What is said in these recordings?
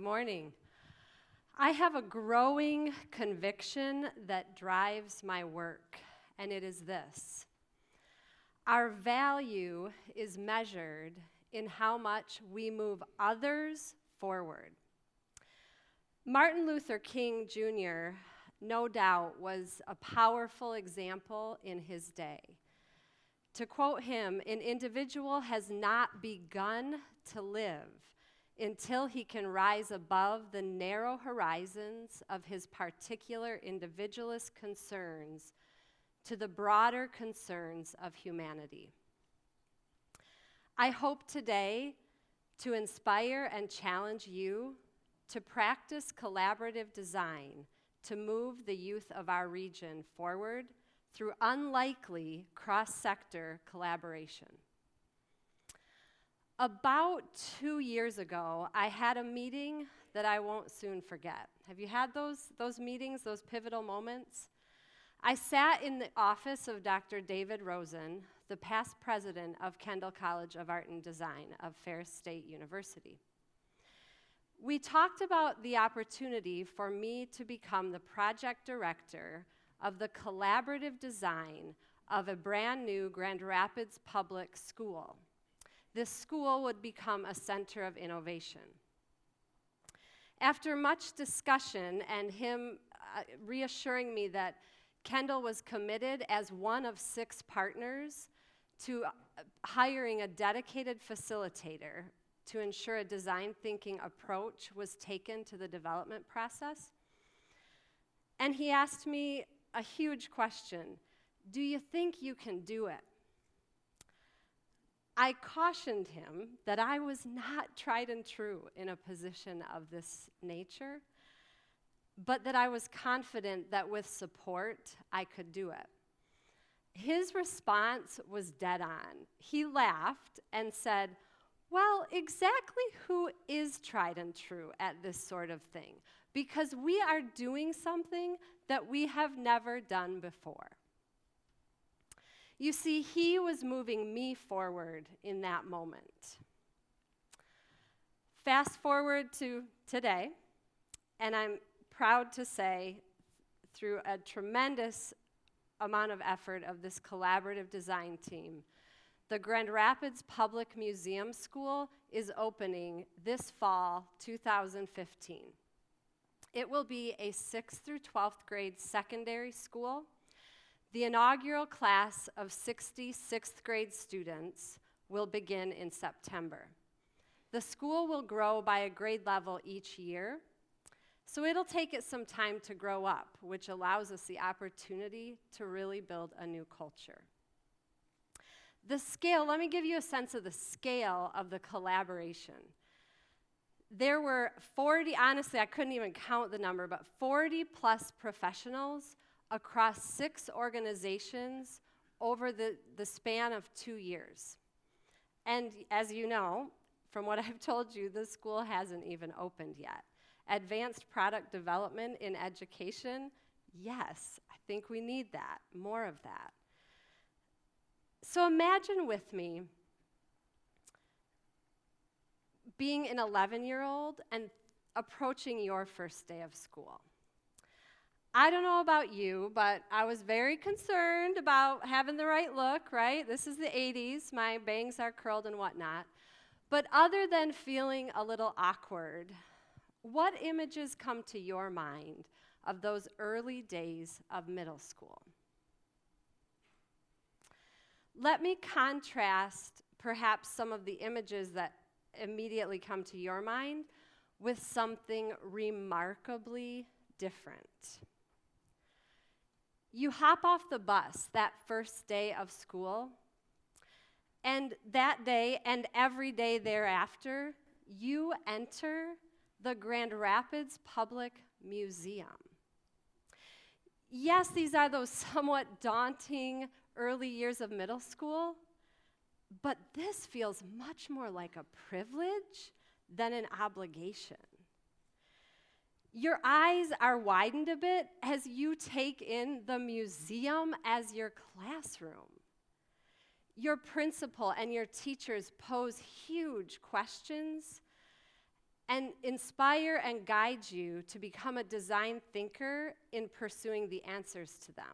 Good morning. I have a growing conviction that drives my work, and it is this. Our value is measured in how much we move others forward. Martin Luther King Jr., no doubt, was a powerful example in his day. To quote him, an individual has not begun to live until he can rise above the narrow horizons of his particular individualist concerns to the broader concerns of humanity. I hope today to inspire and challenge you to practice collaborative design to move the youth of our region forward through unlikely cross-sector collaboration. About 2 years ago, I had a meeting that I won't soon forget. Have you had those meetings, those pivotal moments? I sat in the office of Dr. David Rosen, the past president of Kendall College of Art and Design of Ferris State University. We talked about the opportunity for me to become the project director of the collaborative design of a brand new Grand Rapids public school. This school would become a center of innovation. After much discussion and him reassuring me that Kendall was committed as one of 6 partners to hiring a dedicated facilitator to ensure a design thinking approach was taken to the development process. And he asked me a huge question: do you think you can do it? I cautioned him that I was not tried and true in a position of this nature, but that I was confident that with support, I could do it. His response was dead on. He laughed and said, well, exactly who is tried and true at this sort of thing? Because we are doing something that we have never done before. You see, he was moving me forward in that moment. Fast forward to today, and I'm proud to say, through a tremendous amount of effort of this collaborative design team, the Grand Rapids Public Museum School is opening this fall, 2015. It will be a 6th through 12th grade secondary school. The inaugural class of 60 6th grade students will begin in September. The school will grow by a grade level each year, so it'll take it some time to grow up, which allows us the opportunity to really build a new culture. The scale, let me give you a sense of the scale of the collaboration. There were 40, honestly, I couldn't even count the number, but 40 plus professionals across 6 organizations over the span of 2 years. And as you know, from what I've told you, the school hasn't even opened yet. Advanced product development in education, yes, I think we need that, more of that. So imagine with me being an 11-year-old and approaching your first day of school. I don't know about you, but I was very concerned about having the right look, right? This is the 80s. My bangs are curled and whatnot. But other than feeling a little awkward, what images come to your mind of those early days of middle school? Let me contrast perhaps some of the images that immediately come to your mind with something remarkably different. You hop off the bus that first day of school, and that day and every day thereafter, you enter the Grand Rapids Public Museum. Yes, these are those somewhat daunting early years of middle school, but this feels much more like a privilege than an obligation. Your eyes are widened a bit as you take in the museum as your classroom. Your principal and your teachers pose huge questions, and inspire and guide you to become a design thinker in pursuing the answers to them.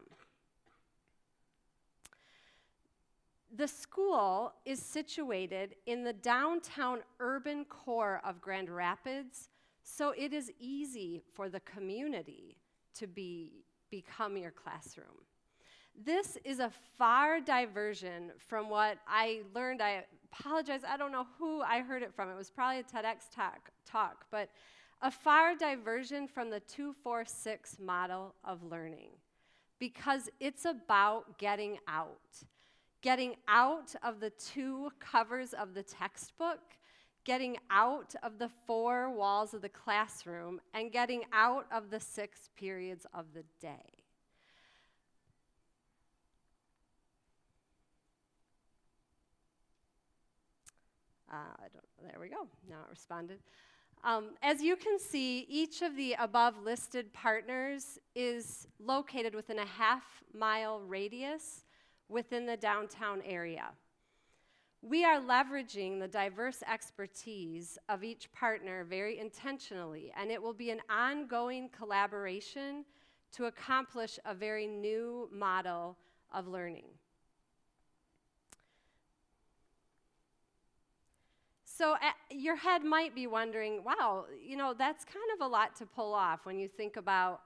The school is situated in the downtown urban core of Grand Rapids, so it is easy for the community to become your classroom. This is a far diversion from what I learned. I apologize, I don't know who I heard it from. It was probably a TEDx talk, but a far diversion from the 2-4-6 model of learning, because it's about getting out of the 2 covers of the textbook, getting out of the 4 walls of the classroom, and getting out of the 6 periods of the day. There we go, now it responded. As you can see, each of the above listed partners is located within a half-mile radius within the downtown area. We are leveraging the diverse expertise of each partner very intentionally, and it will be an ongoing collaboration to accomplish a very new model of learning. So your head might be wondering, wow, that's kind of a lot to pull off when you think about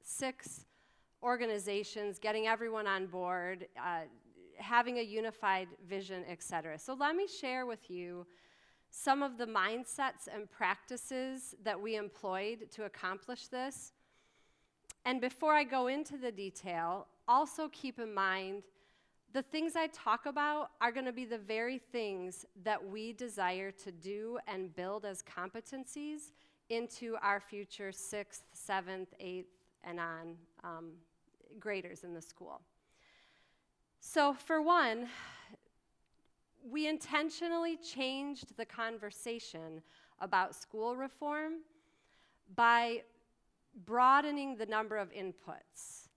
6 organizations, getting everyone on board, having a unified vision, etc. So let me share with you some of the mindsets and practices that we employed to accomplish this. And before I go into the detail, also keep in mind the things I talk about are going to be the very things that we desire to do and build as competencies into our future 6th, 7th, 8th, and on graders in the school. So for one, we intentionally changed the conversation about school reform by broadening the number of inputs.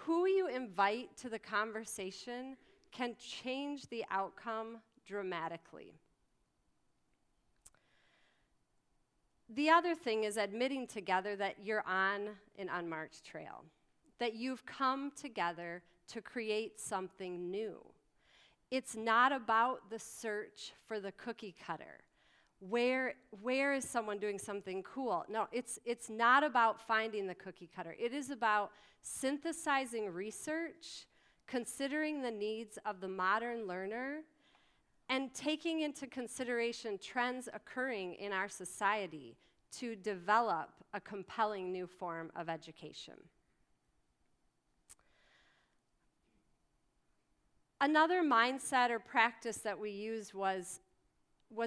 Who you invite to the conversation can change the outcome dramatically. The other thing is admitting together that you're on an unmarked trail, that you've come together to create something new. It's not about the search for the cookie cutter. Where is someone doing something cool? No, it's not about finding the cookie cutter. It is about synthesizing research, considering the needs of the modern learner, and taking into consideration trends occurring in our society to develop a compelling new form of education. Another mindset or practice that we used was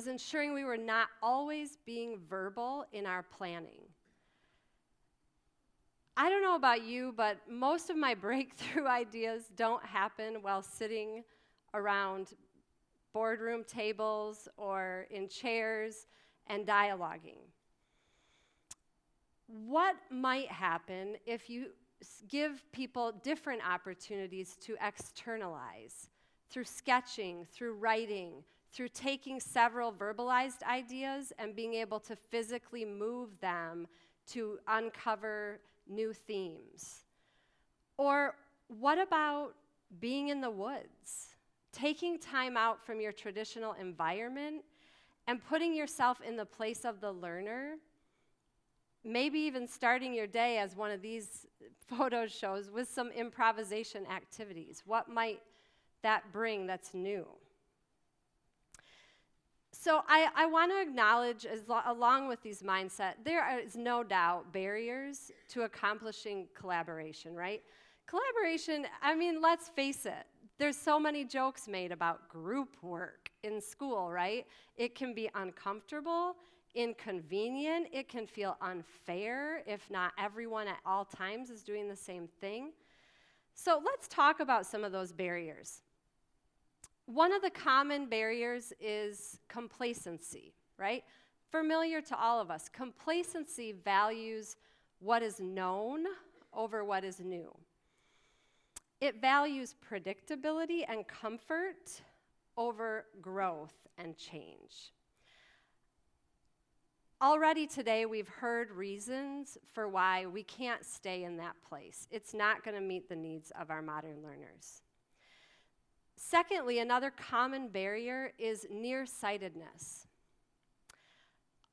ensuring we were not always being verbal in our planning. I don't know about you, but most of my breakthrough ideas don't happen while sitting around boardroom tables or in chairs and dialoguing. What might happen if you give people different opportunities to externalize through sketching, through writing, through taking several verbalized ideas and being able to physically move them to uncover new themes? Or what about being in the woods, taking time out from your traditional environment and putting yourself in the place of the learner, maybe even starting your day, as one of these photos shows, with some improvisation activities? What might that bring that's new? So I want to acknowledge, along with these mindset, there is no doubt barriers to accomplishing collaboration, right? Collaboration, I mean, let's face it, there's so many jokes made about group work in school, right? It can be uncomfortable, inconvenient, it can feel unfair if not everyone at all times is doing the same thing. So let's talk about some of those barriers. One of the common barriers is complacency, right? Familiar to all of us. Complacency values what is known over what is new. It values predictability and comfort over growth and change. Already today, we've heard reasons for why we can't stay in that place. It's not going to meet the needs of our modern learners. Secondly, another common barrier is nearsightedness.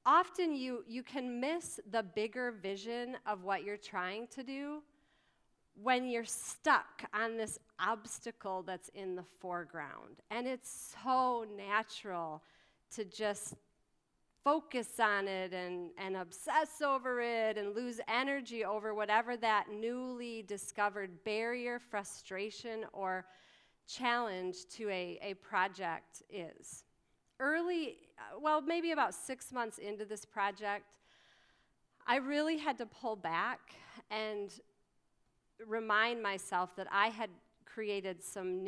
Often you can miss the bigger vision of what you're trying to do when you're stuck on this obstacle that's in the foreground. And it's so natural to just focus on it and obsess over it and lose energy over whatever that newly discovered barrier, frustration, or challenge to a project is. Maybe about 6 months into this project, I really had to pull back and remind myself that I had created some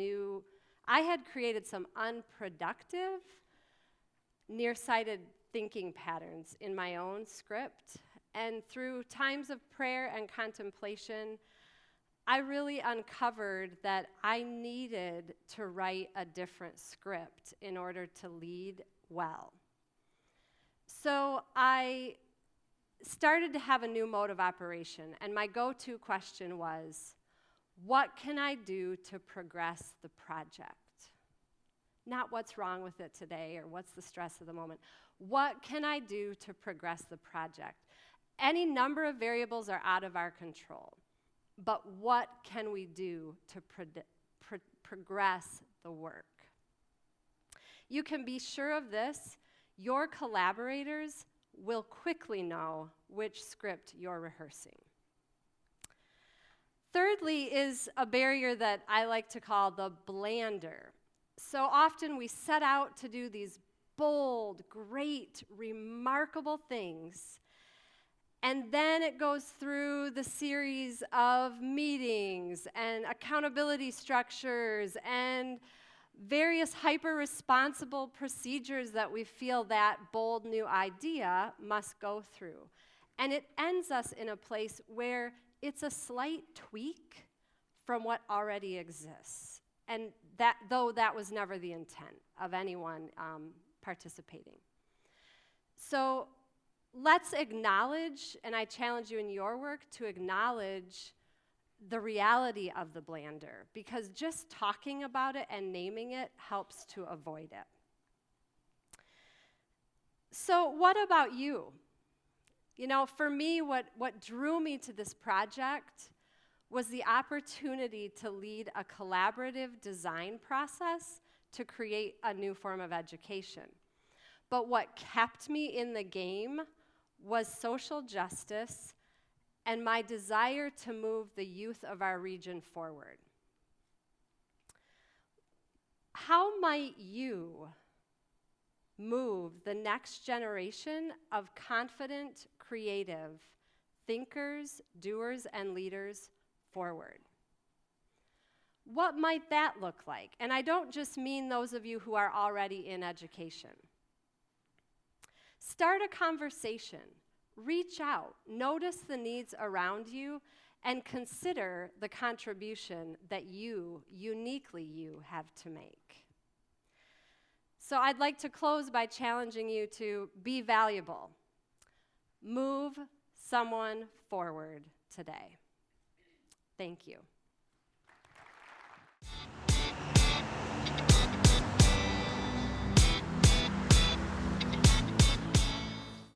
unproductive, nearsighted thinking patterns in my own script. And through times of prayer and contemplation, I really uncovered that I needed to write a different script in order to lead well. So I started to have a new mode of operation, and my go-to question was, what can I do to progress the project? Not what's wrong with it today or what's the stress of the moment. What can I do to progress the project? Any number of variables are out of our control, but what can we do to progress the work? You can be sure of this, your collaborators will quickly know which script you're rehearsing. Thirdly is a barrier that I like to call the blander. So often we set out to do these bold, great, remarkable things, and then it goes through the series of meetings and accountability structures and various hyper-responsible procedures that we feel that bold new idea must go through. And it ends us in a place where it's a slight tweak from what already exists. And though that was never the intent of anyone participating. So let's acknowledge, and I challenge you in your work to acknowledge the reality of the blander, because just talking about it and naming it helps to avoid it. So what about you? You know, for me, what drew me to this project was the opportunity to lead a collaborative design process to create a new form of education. But what kept me in the game was social justice and my desire to move the youth of our region forward. How might you move the next generation of confident, creative thinkers, doers, and leaders forward? What might that look like? And I don't just mean those of you who are already in education. Start a conversation. Reach out. Notice the needs around you and consider the contribution that you, uniquely you, have to make. So I'd like to close by challenging you to be valuable. Move someone forward today. Thank you.